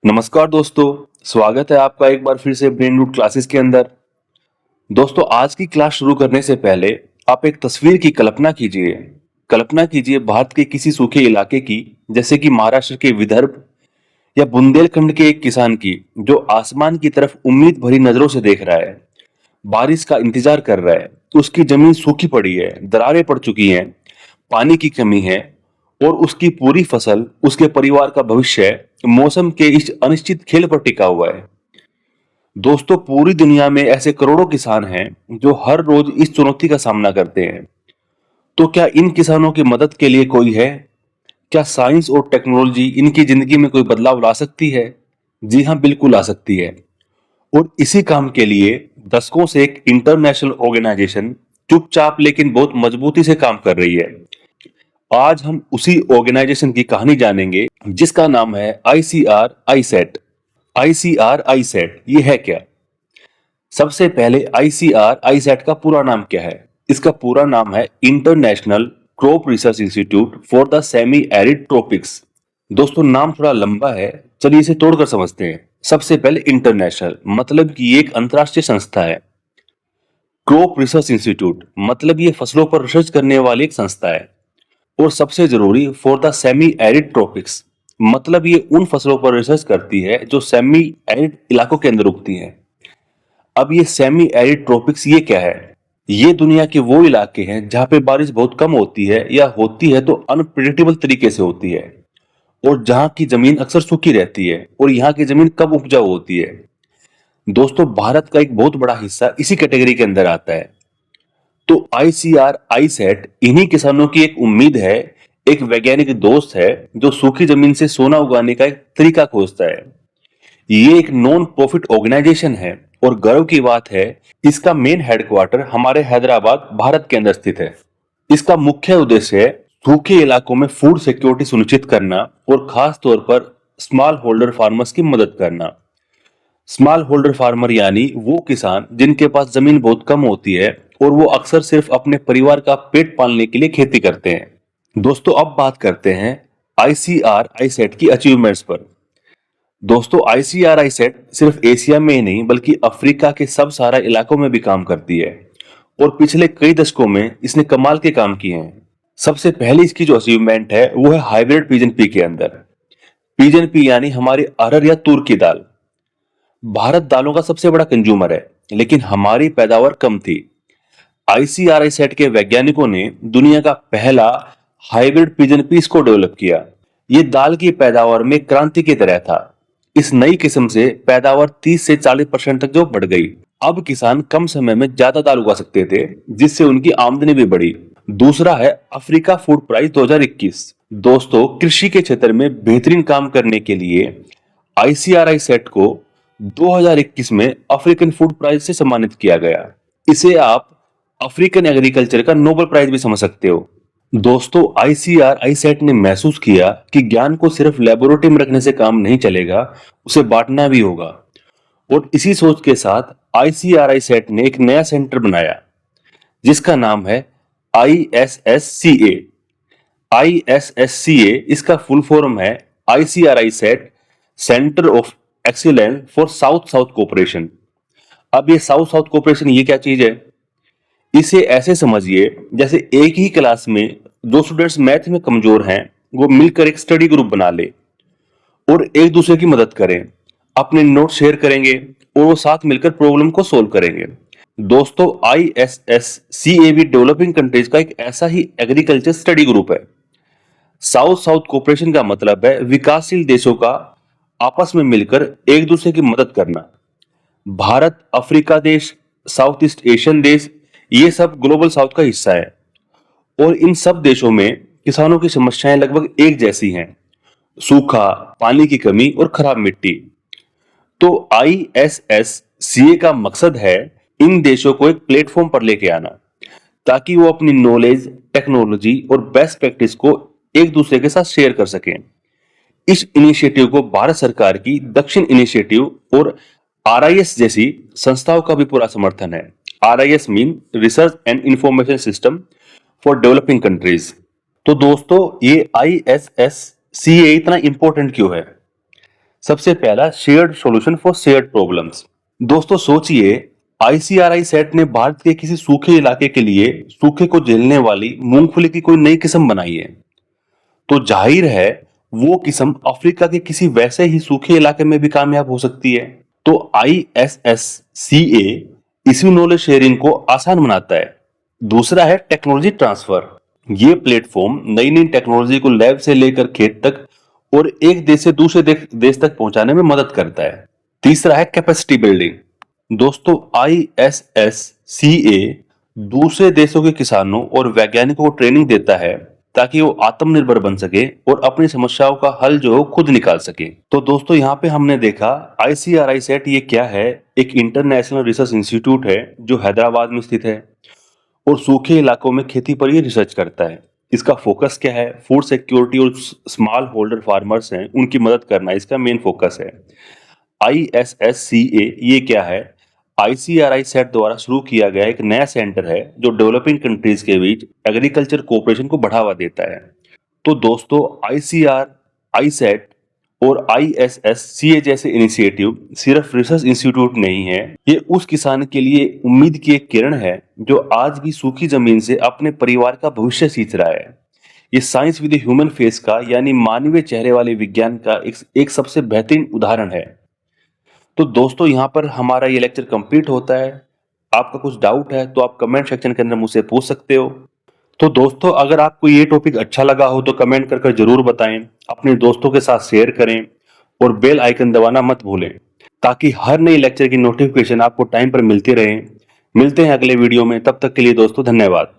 नमस्कार दोस्तों, स्वागत है आपका एक बार फिर से ब्रेन रूट क्लासेस के अंदर। दोस्तों, आज की क्लास शुरू करने से पहले आप एक तस्वीर की कल्पना कीजिए। कल्पना कीजिए भारत के किसी सूखे इलाके की, जैसे कि महाराष्ट्र के विदर्भ या बुंदेलखंड के एक किसान की, जो आसमान की तरफ उम्मीद भरी नजरों से देख रहा है, बारिश का इंतजार कर रहा है। तो उसकी जमीन सूखी पड़ी है, दरारें पड़ चुकी हैं, पानी की कमी है और उसकी पूरी फसल, उसके परिवार का भविष्य मौसम के इस अनिश्चित खेल पर टिका हुआ है। दोस्तों, पूरी दुनिया में ऐसे करोड़ों किसान हैं जो हर रोज इस चुनौती का सामना करते हैं। तो क्या इन किसानों की मदद के लिए कोई है? क्या साइंस और टेक्नोलॉजी इनकी जिंदगी में कोई बदलाव ला सकती है? जी हाँ, बिल्कुल आ सकती है। और इसी काम के लिए दशकों से एक इंटरनेशनल ऑर्गेनाइजेशन चुपचाप लेकिन बहुत मजबूती से काम कर रही है। आज हम उसी ऑर्गेनाइजेशन की कहानी जानेंगे, जिसका नाम है आईसीआर आईसेट। आईसीआर आईसेट ये है क्या? सबसे पहले आईसीआर आईसेट का पूरा नाम क्या है? इसका पूरा नाम है international crop research institute for the semi arid tropics. दोस्तों, नाम थोड़ा लंबा है, चलिए इसे तोड़कर समझते हैं। सबसे पहले इंटरनेशनल मतलब कि ये एक अंतरराष्ट्रीय संस्था है। क्रॉप रिसर्च इंस्टीट्यूट मतलब ये फसलों पर रिसर्च करने वाली एक संस्था है। और सबसे जरूरी, for the semi arid tropics मतलब ये उन फसलों पर रिसर्च करती है जो सेमी एरिड इलाकों के अंदर उगती हैं। अब ये सेमी एरिड ट्रॉपिक्स ये क्या है? ये दुनिया के वो इलाके हैं जहां पे बारिश बहुत कम होती है, या होती है तो अनप्रिडिक्टेबल तरीके से होती है, और जहां की जमीन अक्सर सूखी रहती है। और यहाँ की जमीन कब उपजाऊ होती है? दोस्तों, भारत का एक बहुत बड़ा हिस्सा इसी कैटेगरी के अंदर आता है। तो आईसीआर आईसेट इन्हीं किसानों की एक उम्मीद है, एक वैज्ञानिक दोस्त है जो सूखी जमीन से सोना उगाने का एक तरीका खोजता है। ये एक नॉन प्रॉफिट ऑर्गेनाइजेशन है, और गर्व की बात है, इसका मेन हेडक्वार्टर हमारे हैदराबाद, भारत के अंदर स्थित है। इसका मुख्य उद्देश्य है सूखे इलाकों में फूड सिक्योरिटी सुनिश्चित करना, और खास तौर पर स्मॉल होल्डर फार्मर्स की मदद करना। स्मॉल होल्डर फार्मर यानी वो किसान जिनके पास जमीन बहुत कम होती है, और वो अक्सर सिर्फ अपने परिवार का पेट पालने के लिए खेती करते हैं। दोस्तों, अब बात करते हैं आईसीआर आईसेट की अचीवमेंट्स पर। दोस्तों, आईसीआरआई सेट सिर्फ एशिया में ही नहीं बल्कि अफ्रीका के सब सारा इलाकों में भी काम करती है, और पिछले कई दशकों में इसने कमाल के काम किए हैं। सबसे पहली इसकी जो अचीवमेंट है वो है हाइब्रिड पिजन पी के अंदर। पिजन पी यानी हमारी अरहर या तूर की दाल। भारत दालों का सबसे बड़ा कंज्यूमर है, लेकिन हमारी पैदावार कम थी। आईसीआरआई सेट के वैज्ञानिकों ने दुनिया का पहला हाइब्रिड पिजन पीस को डेवलप किया। ये दाल की पैदावार में क्रांति की तरह था। इस नई किस्म से पैदावार 30 से 40% तक जो बढ़ गई। अब किसान कम समय में ज्यादा दाल उगा सकते थे, जिससे उनकी आमदनी भी बढ़ी। दूसरा है अफ्रीका फूड प्राइज 2021। दोस्तों, कृषि के क्षेत्र में बेहतरीन काम करने के लिए आईसीआरआई सेट को 2021 में अफ्रीकन फूड प्राइज से सम्मानित किया गया। इसे आप अफ्रीकन एग्रीकल्चर का नोबेल प्राइज भी समझ सकते हो। दोस्तों, आईसीआर आईसेट ने महसूस किया कि ज्ञान को सिर्फ लेबोरेटरी में रखने से काम नहीं चलेगा, उसे बांटना भी होगा। और इसी सोच के साथ आईसीआर आईसेट ने एक नया सेंटर बनाया, जिसका नाम है आईएसएससीए। आईएसएससीए इसका फुल फॉर्म है ICRISAT centre of excellence for south south cooperation. अब ये साउथ साउथ कोऑपरेशन ये क्या चीज है? इसे ऐसे समझिए जैसे एक ही क्लास में दो स्टूडेंट्स मैथ में कमजोर हैं, वो मिलकर एक स्टडी ग्रुप बना ले और एक दूसरे की मदद करें, अपने नोट शेयर करेंगे और वो साथ मिलकर प्रॉब्लम को सोल्व करेंगे। दोस्तों, आईएसएससीए भी डेवलपिंग कंट्रीज का एक ऐसा ही एग्रीकल्चर स्टडी ग्रुप है। साउथ साउथ कोऑपरेशन का मतलब है विकासशील देशों का आपस में मिलकर एक दूसरे की मदद करना। भारत, अफ्रीका देश, साउथ ईस्ट एशियन देश, ये सब ग्लोबल साउथ का हिस्सा है, और इन सब देशों में किसानों की समस्याएं लगभग एक जैसी हैं: सूखा, पानी की कमी और खराब मिट्टी। तो आईएसएससीए का मकसद है इन देशों को एक प्लेटफॉर्म पर लेके आना, ताकि वो अपनी नॉलेज, टेक्नोलॉजी और बेस्ट प्रैक्टिस को एक दूसरे के साथ शेयर कर सकें। इस इनिशिएटिव को भारत सरकार की दक्षिण इनिशिएटिव और आरआईएस जैसी संस्थाओं का भी पूरा समर्थन है। RIS mean research and information system for developing countries. तो दोस्तों, ये आईएसएससीए इतना इंपॉर्टेंट क्यों है? सबसे पहला, shared solution for shared problems. दोस्तों सोचिए, आईसीआरआई सेट ने भारत के किसी सूखे इलाके के लिए सूखे को झेलने वाली मूंगफली की कोई नई किस्म बनाई है, तो जाहिर है वो किस्म अफ्रीका के किसी वैसे ही सूखे इलाके में भी कामयाब हो सकती है। तो ISSCA इसी नॉलेज शेयरिंग को आसान बनाता है। दूसरा है टेक्नोलॉजी ट्रांसफर। ये प्लेटफॉर्म नई नई टेक्नोलॉजी को लैब से लेकर खेत तक और एक देश से दूसरे देश तक पहुंचाने में मदद करता है। तीसरा है कैपेसिटी बिल्डिंग। दोस्तों ISSCA दूसरे देशों के किसानों और वैज्ञानिकों को ट्रेनिंग देता है ताकि वो आत्मनिर्भर बन सके और अपनी समस्याओं का हल जो है खुद निकाल सके। तो दोस्तों यहाँ पे हमने देखा ICRI सेट ये क्या है। एक इंटरनेशनल रिसर्च इंस्टीट्यूट है जो हैदराबाद में स्थित है और सूखे इलाकों में खेती पर ये रिसर्च करता है। इसका फोकस क्या है? फूड सिक्योरिटी और स्मॉल होल्डर फार्मर्स हैं उनकी मदद करना इसका मेन फोकस है। ISSCA ये क्या है? ICRI सेट द्वारा शुरू किया गया एक नया सेंटर है जो डेवलपिंग कंट्रीज के बीच एग्रीकल्चर कोऑपरेशन को बढ़ावा देता है। तो दोस्तों ICRI सेट और ISSCA जैसे इनिशिएटिव सिर्फ रिसर्च इंस्टीट्यूट नहीं है, ये उस किसान के लिए उम्मीद की एक किरण है जो आज भी सूखी जमीन से अपने परिवार का भविष्य सींच रहा है। ये साइंस विद ह्यूमन फेस का यानी मानवीय चेहरे वाले विज्ञान का एक सबसे बेहतरीन उदाहरण है। तो दोस्तों यहाँ पर हमारा ये लेक्चर कंप्लीट होता है। आपका कुछ डाउट है तो आप कमेंट सेक्शन के अंदर मुझसे पूछ सकते हो। तो दोस्तों अगर आपको ये टॉपिक अच्छा लगा हो तो कमेंट कर जरूर बताएं, अपने दोस्तों के साथ शेयर करें और बेल आइकन दबाना मत भूलें ताकि हर नई लेक्चर की नोटिफिकेशन आपको टाइम पर मिलती रहे। मिलते हैं अगले वीडियो में, तब तक के लिए दोस्तों धन्यवाद।